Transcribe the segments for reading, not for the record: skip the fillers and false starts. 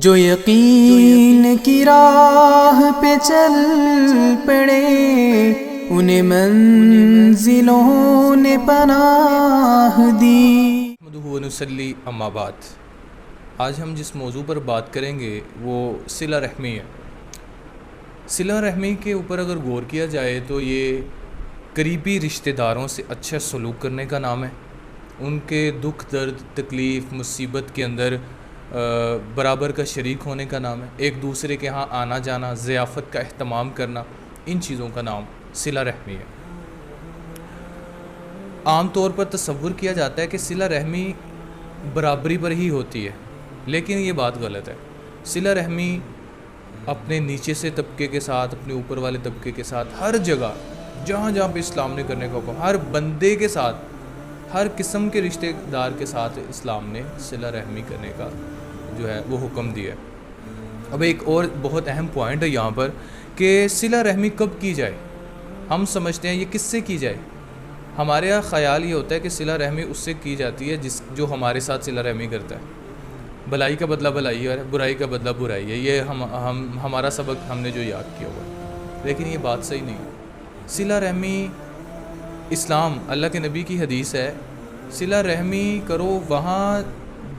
جو یقین کی راہ پہ چل پڑے انہیں منزلوں نے پناہ دی۔ محمد نصلی اما بعد، آج ہم جس موضوع پر بات کریں گے وہ صلہ رحمی ہے۔ صلہ رحمی کے اوپر اگر غور کیا جائے تو یہ قریبی رشتہ داروں سے اچھا سلوک کرنے کا نام ہے، ان کے دکھ درد تکلیف مصیبت کے اندر برابر کا شریک ہونے کا نام ہے، ایک دوسرے کے ہاں آنا جانا، ضیافت کا اہتمام کرنا، ان چیزوں کا نام صلہ رحمی ہے۔ عام طور پر تصور کیا جاتا ہے کہ صلہ رحمی برابری پر ہی ہوتی ہے، لیکن یہ بات غلط ہے۔ صلہ رحمی اپنے نیچے سے طبقے کے ساتھ، اپنے اوپر والے طبقے کے ساتھ، ہر جگہ جہاں جہاں پہ اسلام نے کرنے کا حکم، ہر بندے کے ساتھ، ہر قسم کے رشتہ دار کے ساتھ اسلام نے صلہ رحمی کرنے کا جو ہے وہ حکم دیا ہے۔ اب ایک اور بہت اہم پوائنٹ ہے یہاں پر کہ صلہ رحمی کب کی جائے۔ ہم سمجھتے ہیں یہ کس سے کی جائے، ہمارے یہاں خیال یہ ہوتا ہے کہ صلہ رحمی اس سے کی جاتی ہے جو ہمارے ساتھ صلہ رحمی کرتا ہے۔ بھلائی کا بدلہ بھلائی ہے، برائی کا بدلہ برائی ہے، یہ ہمارا سبق ہم نے جو یاد کیا ہوا ہے، لیکن یہ بات صحیح نہیں ہے۔ صلہ رحمی اسلام، اللہ کے نبی کی حدیث ہے، صلہ رحمی کرو وہاں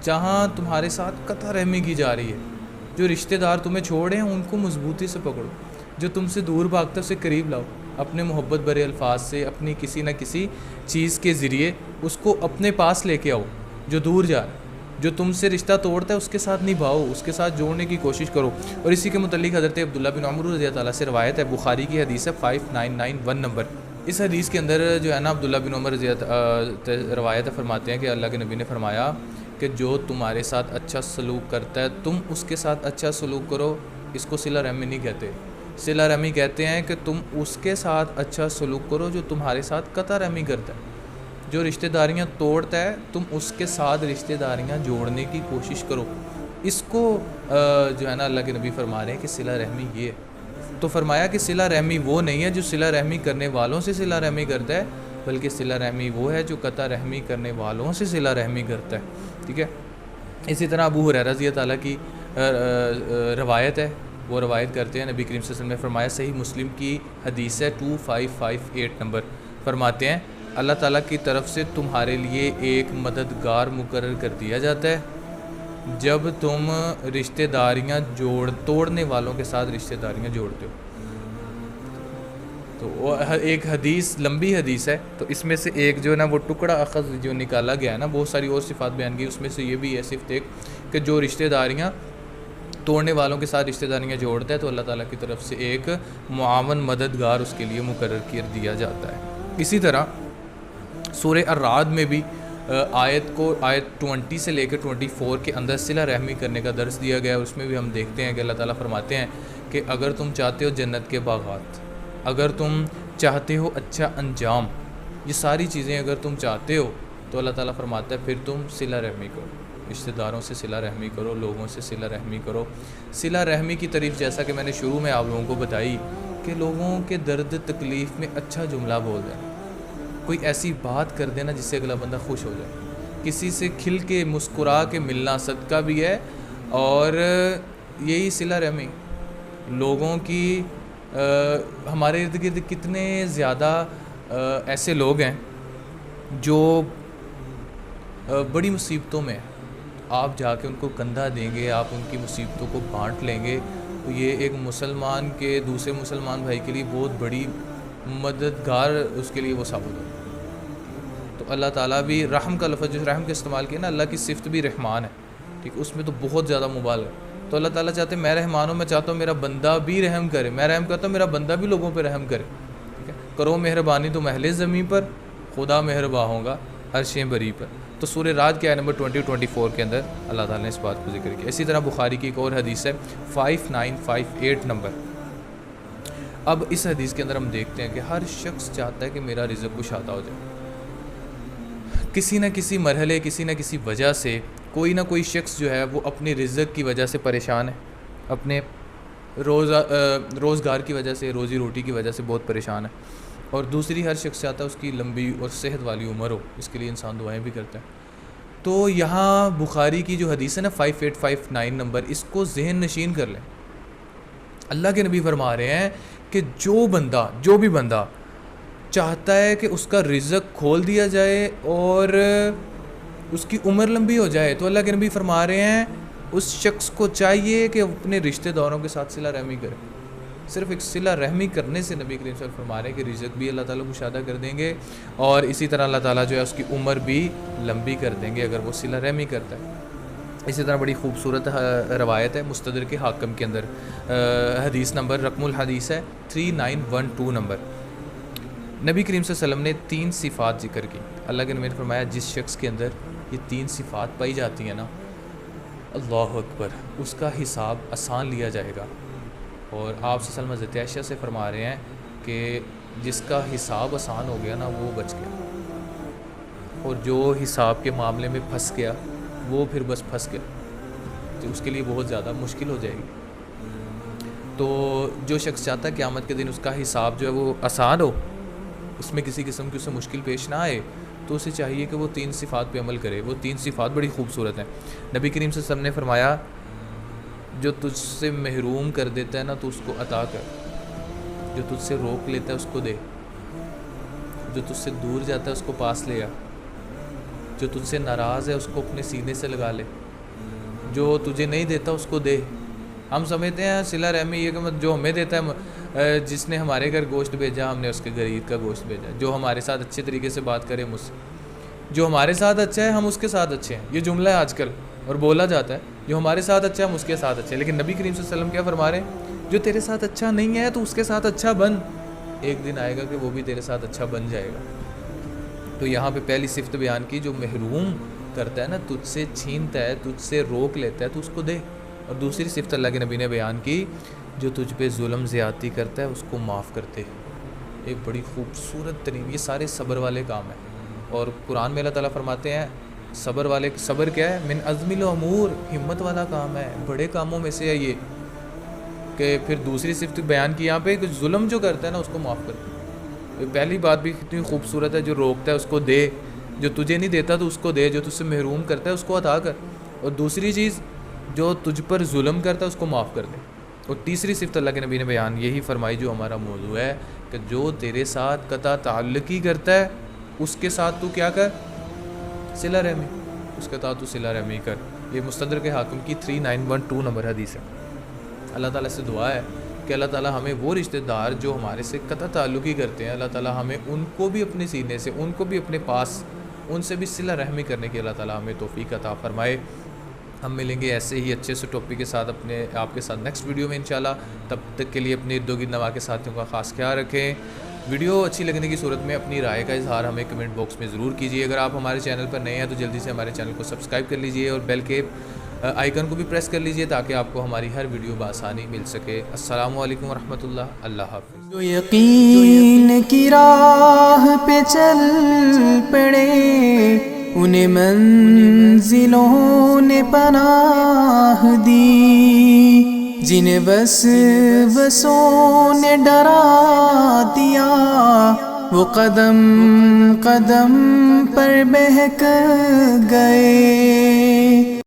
جہاں تمہارے ساتھ قطع رحمی کی جا رہی ہے۔ جو رشتہ دار تمہیں چھوڑے ہیں ان کو مضبوطی سے پکڑو، جو تم سے دور بھاگتا ہے اسے قریب لاؤ، اپنے محبت بھرے الفاظ سے، اپنی کسی نہ کسی چیز کے ذریعے اس کو اپنے پاس لے کے آؤ۔ جو دور جا رہا ہے، جو تم سے رشتہ توڑتا ہے اس کے ساتھ نبھاؤ، اس کے ساتھ جوڑنے کی کوشش کرو۔ اور اسی کے متعلق حضرت عبداللہ بن عمر رضی اللہ عنہ سے روایت ہے، بخاری کی حدیث ہے 5991 نمبر۔ اس حدیث کے اندر جو ہے نا عبداللہ بن عمر رضی اللہ روایت فرماتے ہیں کہ اللہ کے نبی نے فرمایا کہ جو تمہارے ساتھ اچھا سلوک کرتا ہے تم اس کے ساتھ اچھا سلوک کرو، اس کو صلہ رحمی نہیں کہتے۔ صلہ رحمی کہتے ہیں کہ تم اس کے ساتھ اچھا سلوک کرو جو تمہارے ساتھ قطع رحمی کرتا ہے۔ جو رشتہ داریاں توڑتا ہے تم اس کے ساتھ رشتہ داریاں جوڑنے کی کوشش کرو۔ اس کو جو ہے نا اللہ کے نبی فرما رہے ہیں کہ صلہ رحمی یہ ہے۔ تو فرمایا کہ صلہ رحمی وہ نہیں ہے جو صلہ رحمی کرنے والوں سے صلہ رحمی کرتا ہے، بلکہ صلہ رحمی وہ ہے جو قطع رحمی کرنے والوں سے صلہ رحمی کرتا ہے، ٹھیک ہے۔ اسی طرح ابو ہریرہ رضی اللہ تعالیٰ کی روایت ہے، وہ روایت کرتے ہیں نبی کریم صلی اللہ علیہ وسلم نے فرمایا، صحیح مسلم کی حدیث ہے 2558 نمبر، فرماتے ہیں اللہ تعالیٰ کی طرف سے تمہارے لیے ایک مددگار مقرر کر دیا جاتا ہے جب تم رشتہ داریاں توڑنے والوں کے ساتھ رشتہ داریاں جوڑتے ہو۔ تو وہ ایک حدیث لمبی حدیث ہے، تو اس میں سے ایک جو ہے نا وہ ٹکڑا اخذ جو نکالا گیا ہے نا، بہت ساری اور صفات بیان کی، اس میں سے یہ بھی ہے صرف ایک کہ جو رشتہ داریاں توڑنے والوں کے ساتھ رشتہ داریاں جوڑتا ہے تو اللہ تعالیٰ کی طرف سے ایک معاون مددگار اس کے لیے مقرر کر دیا جاتا ہے۔ اسی طرح سورہ الرعد میں بھی آیت 20 سے لے کے 24 کے اندر صلہ رحمی کرنے کا درس دیا گیا ہے۔ اس میں بھی ہم دیکھتے ہیں کہ اللہ تعالیٰ فرماتے ہیں کہ اگر تم چاہتے ہو جنت کے باغات، اگر تم چاہتے ہو اچھا انجام، یہ ساری چیزیں اگر تم چاہتے ہو تو اللہ تعالیٰ فرماتا ہے پھر تم صلہ رحمی کرو، رشتہ داروں سے صلہ رحمی کرو، لوگوں سے صلہ رحمی کرو۔ صلہ رحمی کی تعریف جیسا کہ میں نے شروع میں آپ لوگوں کو بتائی کہ لوگوں کے درد تکلیف میں اچھا جملہ بول دیں، کوئی ایسی بات کر دینا جس سے اگلا بندہ خوش ہو جائے، کسی سے کھل کے مسکرا کے ملنا صدقہ بھی ہے، اور یہی صلہ رحمی۔ لوگوں کی ہمارے ارد گرد کتنے زیادہ ایسے لوگ ہیں جو بڑی مصیبتوں میں، آپ جا کے ان کو کندھا دیں گے، آپ ان کی مصیبتوں کو بانٹ لیں گے، تو یہ ایک مسلمان کے دوسرے مسلمان بھائی کے لیے بہت بڑی مددگار اس کے لیے وہ ثابت ہو۔ تو اللہ تعالیٰ بھی رحم کا لفظ جو رحم کا استعمال کیا نا، اللہ کی صفت بھی رحمان ہے، ٹھیک، اس میں تو بہت زیادہ مبالغہ ہے۔ تو اللہ تعالیٰ چاہتے ہیں میں رحمان ہوں، میں چاہتا ہوں میرا بندہ بھی رحم کرے، میں رحم کرتا ہوں میرا بندہ بھی لوگوں پہ رحم کرے، ٹھیک ہے۔ کرو مہربانی تو اہل زمین پر، خدا مہرباں ہوگا عرش بری پر۔ تو سورہ رعد کے آیت نمبر 20-24 کے اندر اللہ تعالیٰ نے اس بات کو ذکر کیا۔ اسی طرح بخاری کی ایک اور حدیث ہے 5958 نمبر۔ اب اس حدیث کے اندر ہم دیکھتے ہیں کہ ہر شخص چاہتا ہے کہ میرا رزق کشادہ ہو جائے، کسی نہ کسی مرحلے، کسی نہ کسی وجہ سے کوئی نہ کوئی شخص جو ہے وہ اپنی رزق کی وجہ سے پریشان ہے، اپنے روزگار کی وجہ سے، روزی روٹی کی وجہ سے بہت پریشان ہے، اور دوسری ہر شخص چاہتا ہے اس کی لمبی اور صحت والی عمر ہو، اس کے لیے انسان دعائیں بھی کرتا ہے۔ تو یہاں بخاری کی جو حدیث ہے نا 5859 نمبر، اس کو ذہن نشین کر لیں. اللہ کے نبی فرما رہے ہیں کہ جو بھی بندہ چاہتا ہے کہ اس کا رزق کھول دیا جائے اور اس کی عمر لمبی ہو جائے، تو اللہ کے نبی فرما رہے ہیں اس شخص کو چاہیے کہ اپنے رشتہ داروں کے ساتھ صلہ رحمی کرے. صرف ایک صلہ رحمی کرنے سے نبی کریم صلی اللہ علیہ وسلم فرما رہے ہیں کہ رزق بھی اللہ تعالیٰ مشاہدہ کر دیں گے، اور اسی طرح اللہ تعالیٰ جو ہے اس کی عمر بھی لمبی کر دیں گے اگر وہ صلہ رحمی کرتا ہے. اسی طرح بڑی خوبصورت روایت ہے مستدرک حاکم کے اندر، حدیث نمبر رقم الحدیث ہے 3912 نمبر. نبی کریم صلی اللہ علیہ وسلم نے 3 صفات ذکر کی. اللہ کے نبی نے فرمایا جس شخص کے اندر یہ 3 صفات پائی جاتی ہیں نا، اللہ اکبر، اس کا حساب آسان لیا جائے گا. اور آپ صلی اللہ علیہ وسلم حضرت عائشہ سے فرما رہے ہیں کہ جس کا حساب آسان ہو گیا نا وہ بچ گیا، اور جو حساب کے معاملے میں پھنس گیا وہ پھر بس پھنس گیا، تو اس کے لیے بہت زیادہ مشکل ہو جائے گی. تو جو شخص چاہتا ہے قیامت کے دن اس کا حساب جو ہے وہ آسان ہو، اس میں کسی قسم کی اسے مشکل پیش نہ آئے، تو اسے چاہیے کہ وہ 3 صفات پہ عمل کرے. وہ 3 صفات بڑی خوبصورت ہیں. نبی کریم صلی اللہ علیہ وسلم نے فرمایا جو تجھ سے محروم کر دیتا ہے نا تو اس کو عطا کر، جو تجھ سے روک لیتا ہے اس کو دے، جو تجھ سے دور جاتا ہے اس کو پاس لے آ، جو تجھ سے ناراض ہے اس کو اپنے سینے سے لگا لے، جو تجھے نہیں دیتا اس کو دے. ہم سمجھتے ہیں صلہ رحمی یہ کہ جو ہمیں دیتا ہے، جس نے ہمارے گھر گوشت بھیجا ہم نے اس کے گھر عید کا گوشت بھیجا، جو ہمارے ساتھ اچھے طریقے سے بات کرے مجھ سے، جو ہمارے ساتھ اچھا ہے ہم اس کے ساتھ اچھے ہیں. یہ جملہ ہے آج کل اور بولا جاتا ہے، جو ہمارے ساتھ اچھا ہے ہم اس کے ساتھ اچھے ہیں. لیکن نبی کریم صلی اللہ علیہ وسلم کیا فرما رہے ہیں؟ جو تیرے ساتھ اچھا نہیں ہے تو اس کے ساتھ اچھا بن، ایک دن آئے گا کہ وہ بھی تیرے ساتھ اچھا بن جائے گا. تو یہاں پہ پہلی صفت بیان کی، جو محروم کرتا ہے نا، تجھ سے چھینتا ہے، تجھ سے روک لیتا ہے تو اس کو دے. اور دوسری صفت اللہ کے نبی نے بیان کی، جو تجھ پہ ظلم زیادتی کرتا ہے اس کو معاف کرتے. ایک بڑی خوبصورت ترین، یہ سارے صبر والے کام ہیں. اور قرآن میں اللہ تعالیٰ فرماتے ہیں صبر کیا ہے؟ من عزم الامور، ہمت والا کام ہے، بڑے کاموں میں سے ہے یہ. کہ پھر دوسری صفت بیان کی یہاں پہ کہ ظلم جو کرتا ہے نا اس کو معاف کرتے. پہلی بات بھی کتنی خوبصورت ہے، جو روکتا ہے اس کو دے، جو تجھے نہیں دیتا تو اس کو دے، جو تجھ سے محروم کرتا ہے اس کو عطا کر. اور دوسری چیز، جو تجھ پر ظلم کرتا ہے اس کو معاف کر دے. اور تیسری صفت اللہ کے نبی نے بیان یہی فرمائی جو ہمارا موضوع ہے، کہ جو تیرے ساتھ قطع تعلقی کرتا ہے اس کے ساتھ تو کیا کر؟ صلہ رحمی، اس کے ساتھ تو صلہ رحمی کر. یہ مستدرک حاکم کی 3912 نمبر حدیث ہے. اللہ تعالیٰ سے دعا ہے کہ اللہ تعالیٰ ہمیں وہ رشتہ دار جو ہمارے سے قطع تعلقی کرتے ہیں، اللہ تعالیٰ ہمیں ان کو بھی اپنے سینے سے، ان کو بھی اپنے پاس، ان سے بھی صلہ رحمی کرنے کی اللہ تعالیٰ ہمیں توفیق عطا فرمائے. ہم ملیں گے ایسے ہی اچھے سے ٹاپک کے ساتھ اپنے آپ کے ساتھ نیکسٹ ویڈیو میں انشاءاللہ. تب تک کے لیے اپنے ارد گرد نواح کے ساتھیوں کا خاص خیال رکھیں. ویڈیو اچھی لگنے کی صورت میں اپنی رائے کا اظہار ہمیں کمنٹ باکس میں ضرور کیجیے. اگر آپ ہمارے چینل پر نئے ہیں تو جلدی سے ہمارے چینل کو سبسکرائب کر لیجیے اور بیل کے آئیکن کو بھی پریس کر لیجیے تاکہ آپ کو ہماری ہر ویڈیو بآسانی مل سکے. السلام علیکم ورحمۃ اللہ. اللہ حافظ. جو یقین کی راہ پہ چل پڑے انہیں منزلوں نے پناہ دی، جنہیں وسوسوں نے ڈرا دیا، وہ قدم قدم پر بہک گئے.